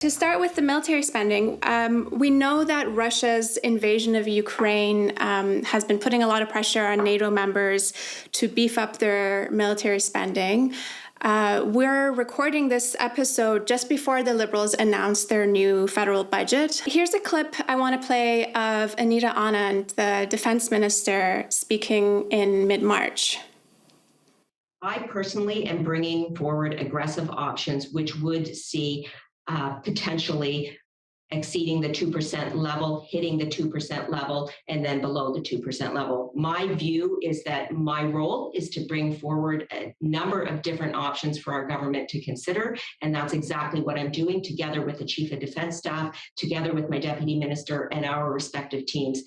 To start with the military spending, we know that Russia's invasion of Ukraine has been putting a lot of pressure on NATO members to beef up their military spending. We're recording this episode just before the Liberals announced their new federal budget. Here's a clip I want to play of Anita Anand, the defense minister, speaking in mid-March. I personally am bringing forward aggressive options which would see potentially exceeding the 2% level, hitting the 2% level, and then below the 2% level. My view is that my role is to bring forward a number of different options for our government to consider, and that's exactly what I'm doing together with the Chief of Defense Staff, together with my Deputy Minister and our respective teams.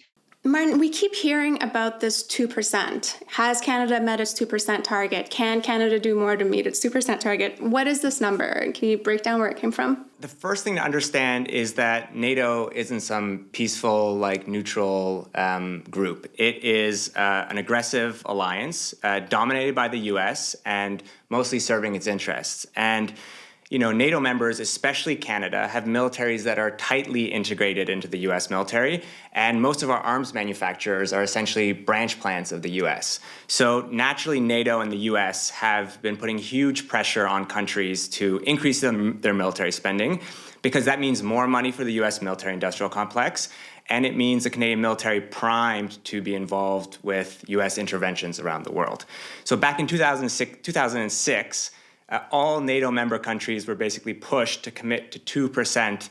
Martin, we keep hearing about this 2%. Has Canada met its 2% target? Can Canada do more to meet its 2% target? What is this number? Can you break down where it came from? The first thing to understand is that NATO isn't some peaceful, neutral group. It is an aggressive alliance dominated by the U.S. and mostly serving its interests. And NATO members, especially Canada, have militaries that are tightly integrated into the U.S. military, and most of our arms manufacturers are essentially branch plants of the U.S. So naturally, NATO and the U.S. have been putting huge pressure on countries to increase their military spending, because that means more money for the U.S. military-industrial complex, and it means the Canadian military primed to be involved with U.S. interventions around the world. So back in 2006, all NATO member countries were basically pushed to commit to 2%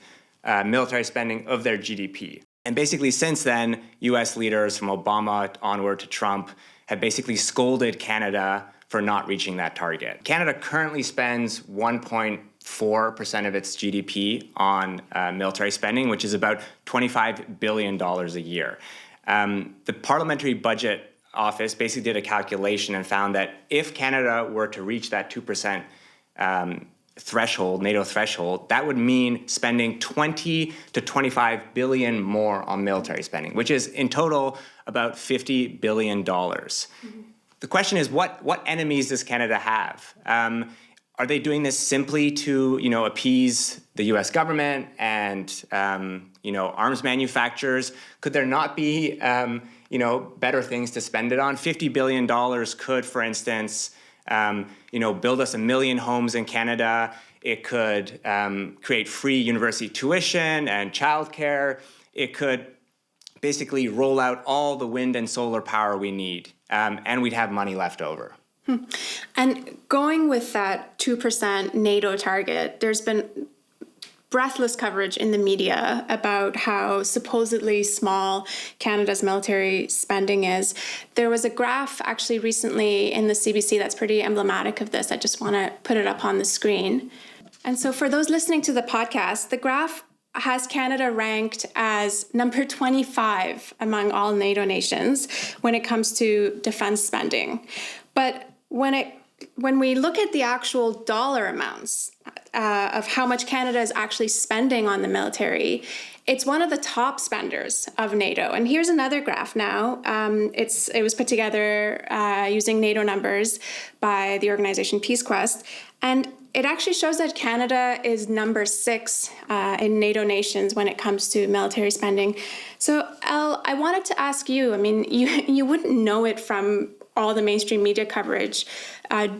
military spending of their GDP. And basically since then, US leaders from Obama onward to Trump have basically scolded Canada for not reaching that target. Canada currently spends 1.4% of its GDP on military spending, which is about $25 billion a year. The Parliamentary Budget Office basically did a calculation and found that if Canada were to reach that 2% threshold, NATO threshold, that would mean spending 20 to 25 billion more on military spending, which is in total about $50 billion. Mm-hmm. The question is, what enemies does Canada have? Are they doing this simply to, appease the U.S. government and, arms manufacturers? Could there not be better things to spend it on? $50 billion could, for instance, build us 1 million homes in Canada. It could create free university tuition and childcare. It could basically roll out all the wind and solar power we need, and we'd have money left over. And going with that 2% NATO target, there's been breathless coverage in the media about how supposedly small Canada's military spending is. There was a graph actually recently in the CBC that's pretty emblematic of this. I just want to put it up on the screen. And so for those listening to the podcast, the graph has Canada ranked as number 25 among all NATO nations when it comes to defense spending. But when we look at the actual dollar amounts of how much Canada is actually spending on the military, it's one of the top spenders of NATO. And here's another graph now. It was put together using NATO numbers by the organization Peace Quest. And it actually shows that Canada is number 6 in NATO nations when it comes to military spending. So, Elle, I wanted to ask you, you wouldn't know it from all the mainstream media coverage,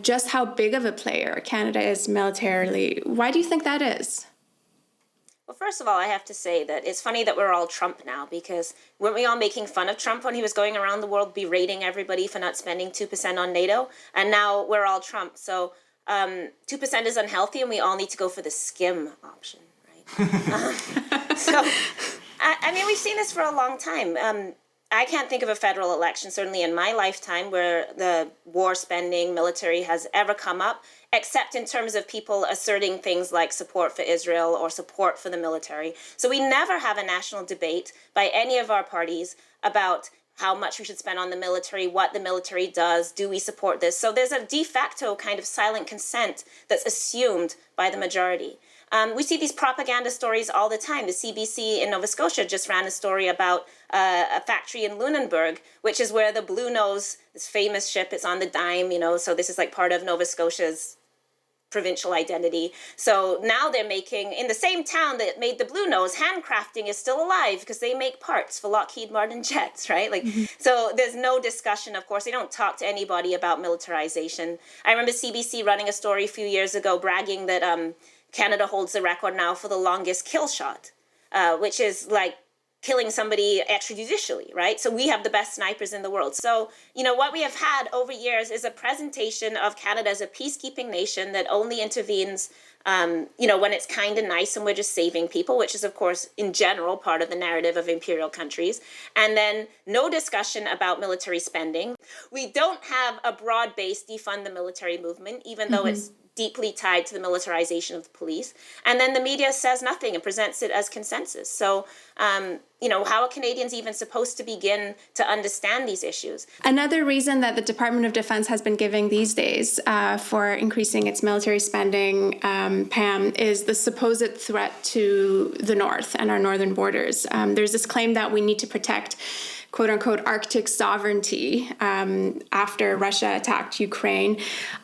just how big of a player Canada is militarily. Why do you think that is? Well, first of all, I have to say that it's funny that we're all Trump now, because weren't we all making fun of Trump when he was going around the world berating everybody for not spending 2% on NATO? And now we're all Trump. So 2% is unhealthy, and we all need to go for the skim option, right? We've seen this for a long time. I can't think of a federal election, certainly in my lifetime, where the war spending, military has ever come up, except in terms of people asserting things like support for Israel or support for the military. So we never have a national debate by any of our parties about how much we should spend on the military, what the military does, do we support this? So there's a de facto kind of silent consent that's assumed by the majority. We see these propaganda stories all the time. The CBC in Nova Scotia just ran a story about a factory in Lunenburg, which is where the Blue Nose, this famous ship, is on the dime, so this is like part of Nova Scotia's provincial identity. So now they're making, in the same town that made the Blue Nose, handcrafting is still alive because they make parts for Lockheed Martin jets, right? Like, so there's no discussion, of course. They don't talk to anybody about militarization. I remember CBC running a story a few years ago bragging that Canada holds the record now for the longest kill shot, which is like killing somebody extrajudicially, right? So we have the best snipers in the world. So, what we have had over years is a presentation of Canada as a peacekeeping nation that only intervenes, when it's kind of nice and we're just saving people, which is, of course, in general, part of the narrative of imperial countries. And then no discussion about military spending. We don't have a broad-based defund the military movement, even though it's deeply tied to the militarization of the police. And then the media says nothing and presents it as consensus. So, how are Canadians even supposed to begin to understand these issues? Another reason that the Department of Defense has been giving these days for increasing its military spending, Pam, is the supposed threat to the North and our northern borders. There's this claim that we need to protect quote unquote Arctic sovereignty after Russia attacked Ukraine.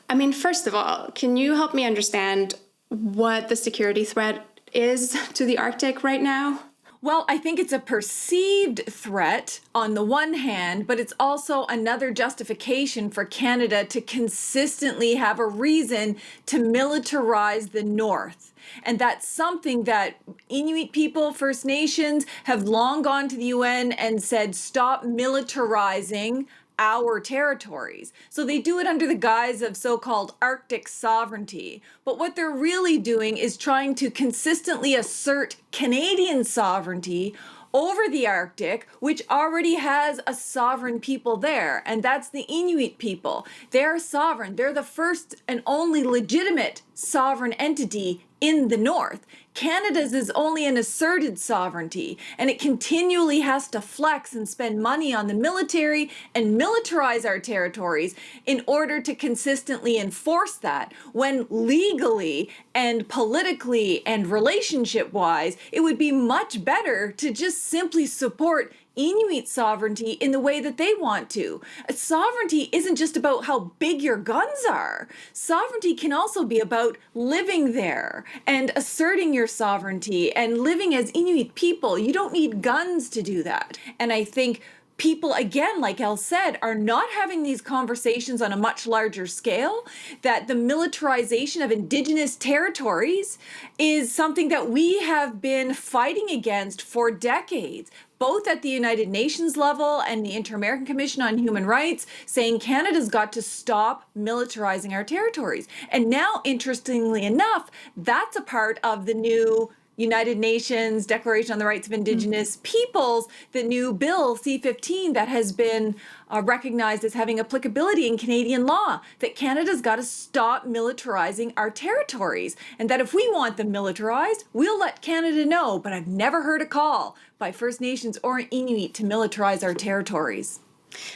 I mean, first of all, can you help me understand what the security threat is to the Arctic right now? Well, I think it's a perceived threat on the one hand, but it's also another justification for Canada to consistently have a reason to militarize the North. And that's something that Inuit people, First Nations, have long gone to the UN and said, stop militarizing our territories. So they do it under the guise of so-called Arctic sovereignty. But what they're really doing is trying to consistently assert Canadian sovereignty over the Arctic, which already has a sovereign people there, and that's the Inuit people. They're sovereign. They're the first and only legitimate sovereign entity in the North. Canada's is only an asserted sovereignty, and it continually has to flex and spend money on the military and militarize our territories in order to consistently enforce that, when legally and politically and relationship-wise, it would be much better to just simply support Inuit sovereignty in the way that they want to. Sovereignty isn't just about how big your guns are. Sovereignty can also be about living there and asserting your sovereignty and living as Inuit people. You don't need guns to do that. And I think people, again, like Elle said, are not having these conversations on a much larger scale, that the militarization of Indigenous territories is something that we have been fighting against for decades, both at the United Nations level and the Inter-American Commission on Human Rights, saying Canada's got to stop militarizing our territories. And now, interestingly enough, that's a part of the new United Nations Declaration on the Rights of Indigenous Peoples, the new bill, C-15, that has been recognized as having applicability in Canadian law, that Canada's got to stop militarizing our territories, and that if we want them militarized, we'll let Canada know. But I've never heard a call by First Nations or Inuit to militarize our territories.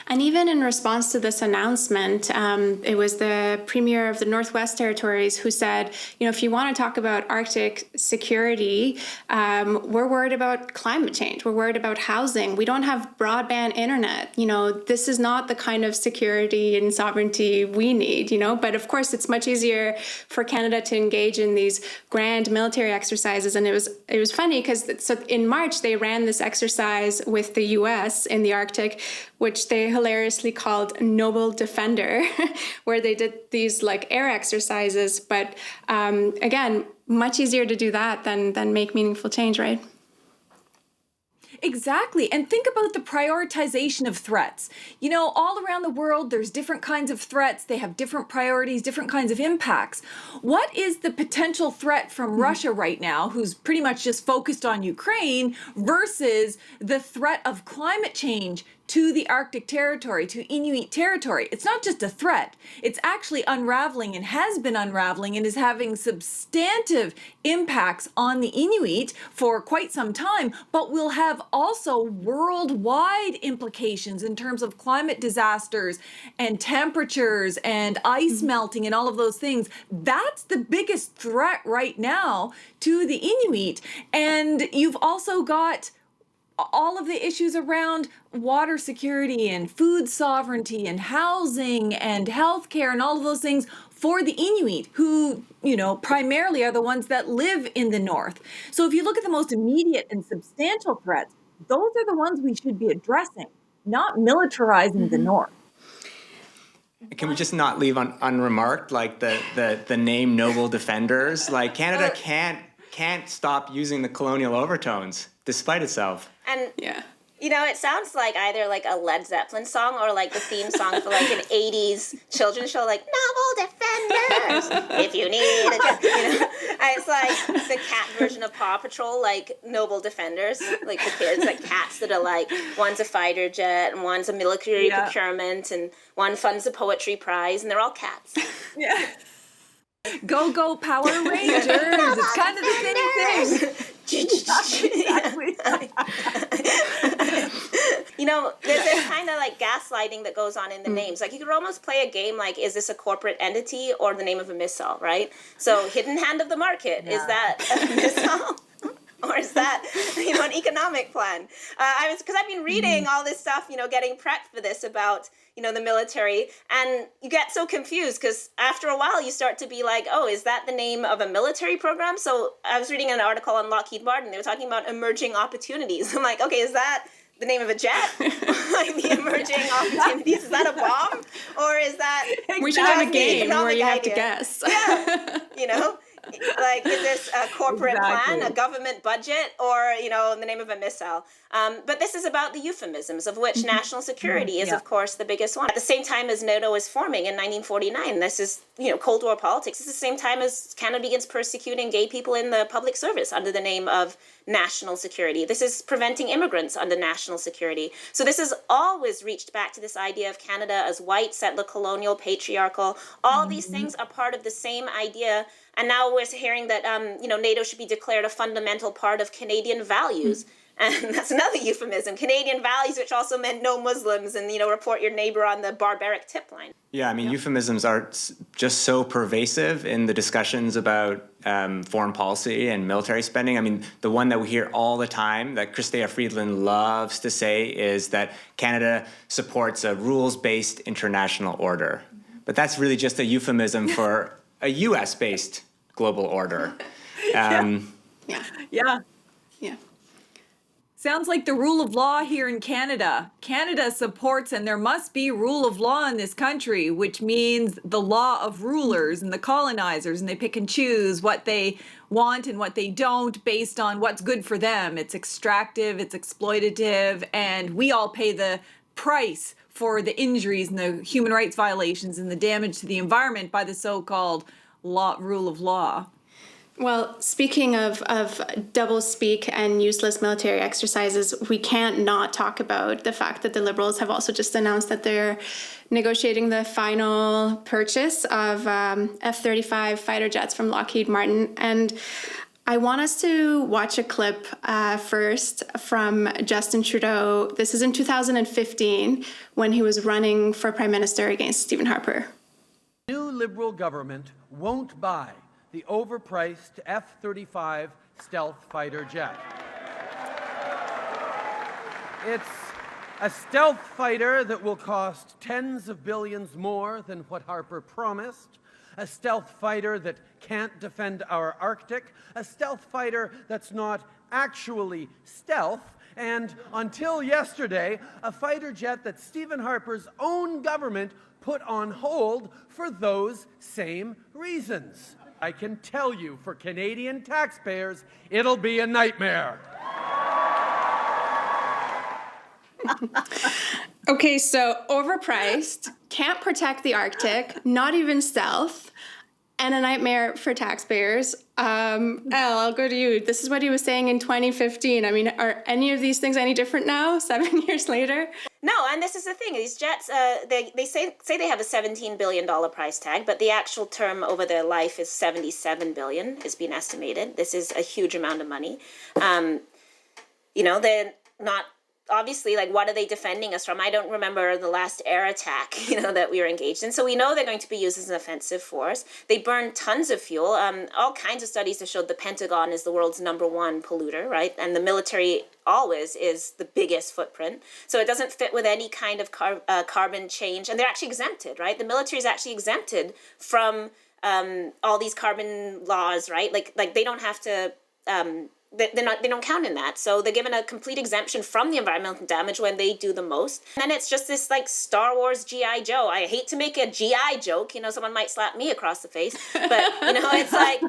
And even in response to this announcement, it was the Premier of the Northwest Territories who said, if you want to talk about Arctic security, we're worried about climate change. We're worried about housing. We don't have broadband internet. This is not the kind of security and sovereignty we need, But of course, it's much easier for Canada to engage in these grand military exercises. And it was funny because in March, they ran this exercise with the US in the Arctic, which they hilariously called Noble Defender, where they did these air exercises. But again, much easier to do that than make meaningful change, right? Exactly. And think about the prioritization of threats. All around the world, there's different kinds of threats. They have different priorities, different kinds of impacts. What is the potential threat from Russia right now, who's pretty much just focused on Ukraine, versus the threat of climate change to the Arctic territory, to Inuit territory? It's not just a threat. It's actually unraveling and has been unraveling and is having substantive impacts on the Inuit for quite some time, but will have also worldwide implications in terms of climate disasters and temperatures and ice melting and all of those things. That's the biggest threat right now to the Inuit. And you've also got all of the issues around water security and food sovereignty and housing and healthcare and all of those things for the Inuit, who, primarily are the ones that live in the north. So if you look at the most immediate and substantial threats, those are the ones we should be addressing, not militarizing the north. Can we just not leave unremarked like the name Noble Defenders? Like Canada can't stop using the colonial overtones despite itself. And Yeah. it sounds like either like a Led Zeppelin song or like the theme song for like an 80s children's show, like Noble Defenders, if you need a it's like the cat version of Paw Patrol, like Noble Defenders, like the kids, like cats that are like, one's a fighter jet and one's a military procurement and one funds a poetry prize, and they're all cats. Yeah. Go Power Rangers. It's kind of the same thing. Exactly. There's this kind of like gaslighting that goes on in the names. Like you could almost play a game like, is this a corporate entity or the name of a missile, right? So Hidden Hand of the Market, is that a missile? Or is that, an economic plan? Because I've been reading all this stuff, getting prepped for this about, the military, and you get so confused because after a while you start to be like, oh, is that the name of a military program? So I was reading an article on Lockheed Martin. They were talking about emerging opportunities. I'm like, okay, is that the name of a jet? Like the emerging opportunities? Is that a bomb? Or is that... We should have a the game where economic you have idea? to guess. Yeah, like, is this a corporate Exactly. plan, a government budget, or, in the name of a missile? But this is about the euphemisms, of which national security is, of course, the biggest one. At the same time as NATO is forming in 1949, this is, Cold War politics. It's the same time as Canada begins persecuting gay people in the public service under the name of national security. This is preventing immigrants under national security. So this has always reached back to this idea of Canada as white, settler, colonial, patriarchal. All these things are part of the same idea. And now we're hearing that, NATO should be declared a fundamental part of Canadian values. And that's another euphemism, Canadian values, which also meant no Muslims and, report your neighbor on the barbaric tip line. Yeah, I mean, euphemisms are just so pervasive in the discussions about foreign policy and military spending. I mean, the one that we hear all the time that Chrystia Freeland loves to say is that Canada supports a rules-based international order. But that's really just a euphemism for a US-based global order. Yeah. Yeah. Yeah. Sounds like the rule of law here in Canada. Canada supports, and there must be rule of law in this country, which means the law of rulers and the colonizers, and they pick and choose what they want and what they don't based on what's good for them. It's extractive, it's exploitative, and we all pay the price for the injuries and the human rights violations and the damage to the environment by the so-called rule of law. Well, speaking of doublespeak and useless military exercises, we can't not talk about the fact that the Liberals have also just announced that they're negotiating the final purchase of F-35 fighter jets from Lockheed Martin. And I want us to watch a clip first from Justin Trudeau. This is in 2015 when he was running for Prime Minister against Stephen Harper. New Liberal government won't buy the overpriced F-35 stealth fighter jet. It's a stealth fighter that will cost tens of billions more than what Harper promised, a stealth fighter that can't defend our Arctic, a stealth fighter that's not actually stealth, and until yesterday, a fighter jet that Stephen Harper's own government put on hold for those same reasons. I can tell you, for Canadian taxpayers, it'll be a nightmare. Okay, so overpriced, can't protect the Arctic, not even stealth, and a nightmare for taxpayers. Elle, I'll go to you. This is what he was saying in 2015. I mean, are any of these things any different now, 7 years later? No, and this is the thing. These jets, they say they have a $17 billion price tag, but the actual term over their life is $77 billion, has been estimated. This is a huge amount of money. They're not obviously, like, what are they defending us from? I don't remember the last air attack, that we were engaged in. So we know they're going to be used as an offensive force. They burn tons of fuel. All kinds of studies have showed the Pentagon is the world's #1 polluter, right? And the military always is the biggest footprint. So it doesn't fit with any kind of carbon change. And they're actually exempted, right? The military is actually exempted from all these carbon laws, right? Like they don't have to... They don't count in that. So they're given a complete exemption from the environmental damage when they do the most. And then it's just this like Star Wars G.I. Joe. I hate to make a G.I. joke, someone might slap me across the face, but it's like,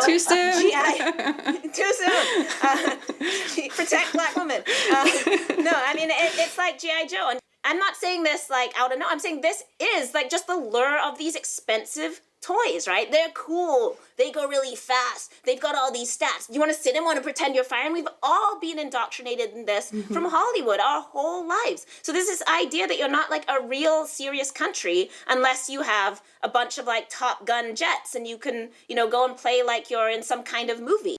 Too soon. G.I. Too soon. Protect Black women. No, I mean, it's like G.I. Joe. And I'm not saying this like out of no, I'm saying this is like just the lure of these expensive toys, right? They're cool. They go really fast. They've got all these stats. You want to sit and want to pretend you're fine? We've all been indoctrinated in this from Hollywood our whole lives. So there's this idea that you're not like a real serious country unless you have a bunch of like Top Gun jets and you can, go and play like you're in some kind of movie.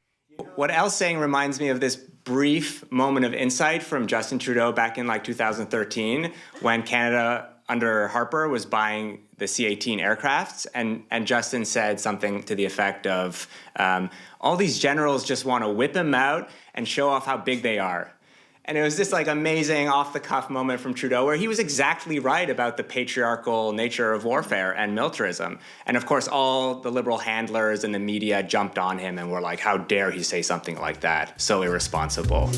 What Elle's saying reminds me of this brief moment of insight from Justin Trudeau back in like 2013 when Canada under Harper was buying the C-18 aircrafts, and Justin said something to the effect of, all these generals just want to whip him out and show off how big they are. And it was this like amazing off-the-cuff moment from Trudeau where he was exactly right about the patriarchal nature of warfare and militarism. And of course, all the liberal handlers and the media jumped on him and were like, how dare he say something like that? So irresponsible.